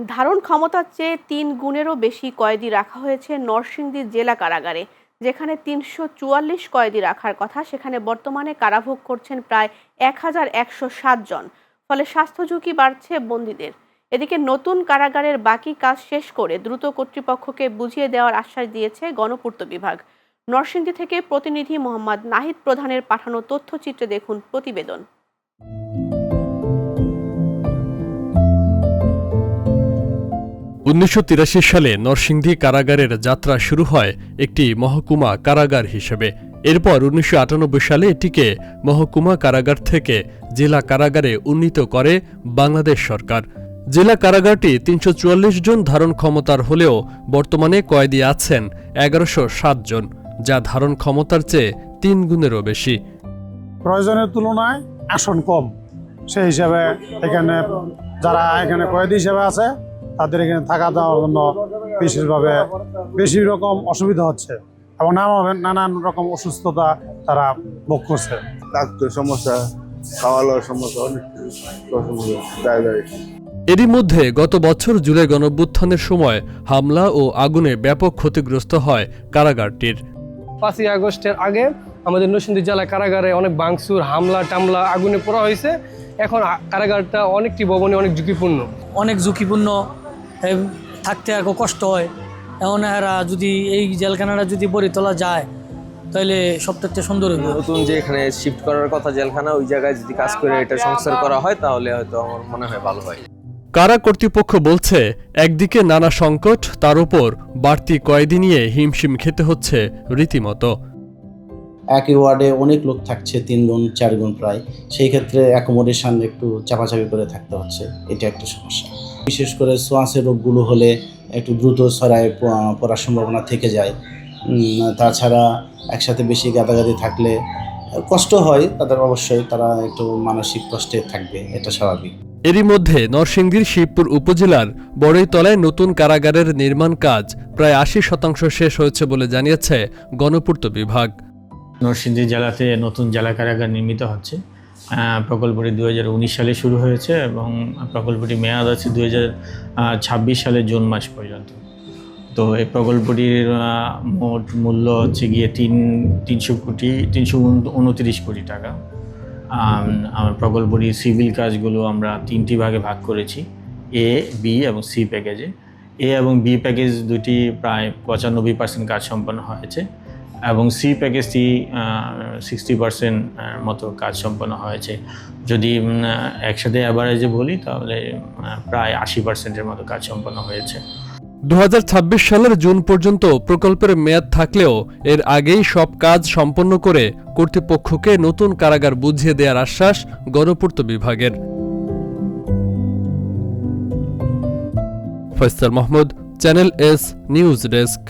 ধারণ ক্ষমতার চেয়ে ৩ গুণেরও বেশি কয়েদি রাখা হয়েছে নরসিংদী জেলা কারাগারে। যেখানে ৩৪৪ কয়েদি রাখার কথা, সেখানে বর্তমানে কারাভোগ করছেন প্রায় ১,১৬০ জন। ফলে স্বাস্থ্য ঝুঁকি বাড়ছে বন্দীদের। এদিকে নতুন কারাগারের বাকি কাজ শেষ করে দ্রুত কর্তৃপক্ষকে বুঝিয়ে দেওয়ার আশ্বাস দিয়েছে গণপূর্ত বিভাগ। নরসিংদী থেকে প্রতিনিধি মোহাম্মদ নাহিদ প্রধানের পাঠানো তথ্যচিত্রে দেখুন প্রতিবেদন। ১৯৮৩ সালে নরসিংদী কারাগারের যাত্রা শুরু হয় একটি মহকুমা কারাগার হিসেবে। এরপর ১৯৯৮ সালে এটিকে মহকুমা কারাগার থেকে জেলা কারাগারে উন্নীত করে বাংলাদেশ সরকার। জেলা কারাগারটি ৩৪৪ জন ধারণ ক্ষমতার হলেও বর্তমানে কয়েদি আছেন ১১০৭ জন, যা ধারণ ক্ষমতার চেয়ে ৩ গুণেরও বেশি। প্রয়োজনের তুলনায় আসন কম, সেই হিসাবে এখানে যারা এখানে কয়েদি হিসেবে আছে তাদের এখানে থাকা দেওয়ার জন্য বিশেষভাবে বেশি রকম অসুবিধা হচ্ছে এবং নানান রকম অসুস্থতা তারা ভোগ করছে। ডাক্তার সমস্যা, খাওয়া দাওয়ার সমস্যা, অনেক এরই মধ্যে গত বছর জুলাই গণঅভ্যুত্থানের সময় হামলা ও আগুনে ব্যাপক ক্ষতিগ্রস্ত হয় কারাগারটির। ৫ই আগস্টের আগে আমাদের নরসিংদী জেলা কারাগারে অনেক ভাঙচুর, হামলা টামলা, আগুনে পোড়া হয়েছে। এখন কারাগারটা অনেকটি ভবনে অনেক ঝুঁকিপূর্ণ থাকতে এক কষ্ট হয়। এখন এরা যদি এই জেলখানাটা যদি গড়ে তোলা যায় তাহলে সবথেকে সুন্দর হবে। নতুন যে এখানে শিফট করার কথা জেলখানা, ওই জায়গায় যদি কাজ করে এটা সংস্কার করা হয় তাহলে হয়তো আমার মনে হয় ভালো হয়। কারা কর্তৃপক্ষ বলছে, একদিকে নানা সংকট, তার উপর বাড়তি কয়েদি নিয়ে হিমশিম খেতে হচ্ছে রীতিমতো। একই ওয়ার্ডে অনেক লোক থাকছে, ৩ গুণ ৪ গুণ প্রায়, সেই ক্ষেত্রে অ্যাকোমোডেশন একটু চাপাচাপি করে থাকতে হচ্ছে, এটা একটা সমস্যা। বিশেষ করে সোয়াসের রোগগুলো হলে একটু দ্রুত ছড়ায় পড়ার সম্ভাবনা থেকে যায়। তাছাড়া একসাথে বেশি গাদাগাদি থাকলে কষ্ট হয় তাদের, অবশ্যই তারা একটু মানসিক কষ্টে থাকবে, এটা স্বাভাবিক। এরই মধ্যে নরসিংদীর শিবপুর উপজেলার বড়ইতলায় নতুন কারাগারের নির্মাণ কাজ প্রায় ৮০% শেষ হয়েছে বলে জানিয়েছে গণপূর্ত বিভাগ। নরসিংদী জেলাতে নতুন জেলা কারাগার নির্মিত হচ্ছে। প্রকল্পটি ২০১৯ সালে শুরু হয়েছে এবং প্রকল্পটি মেয়াদ আছে ২০২৬ সালের জুন মাস পর্যন্ত। তো এই প্রকল্পটির মোট মূল্য হচ্ছে গিয়ে ৩২৯ কোটি টাকা। আমার প্রকল্পটির সিভিল কাজগুলো আমরা 3টি ভাগে ভাগ করেছি, এ, বি এবং সি প্যাকেজে। এ এবং বি প্যাকেজ দুটি প্রায় ৯৫% কাজ সম্পন্ন হয়েছে এবং সি প্যাকেজটি 60% মতো কাজ সম্পন্ন হয়েছে। যদি একসাথে অ্যাভারেজে বলি তাহলে প্রায় ৮০%-এর মতো কাজ সম্পন্ন হয়েছে। ২০২৬ সালের জুন পর্যন্ত প্রকল্পের মেয়াদ থাকলেও এর আগেই সব কাজ সম্পন্ন করে কর্তৃপক্ষকে নতুন কারাগার বুঝিয়ে দেওয়ার আশ্বাস গণপূর্ত বিভাগের। Faisal Mahmud, channel S news desk.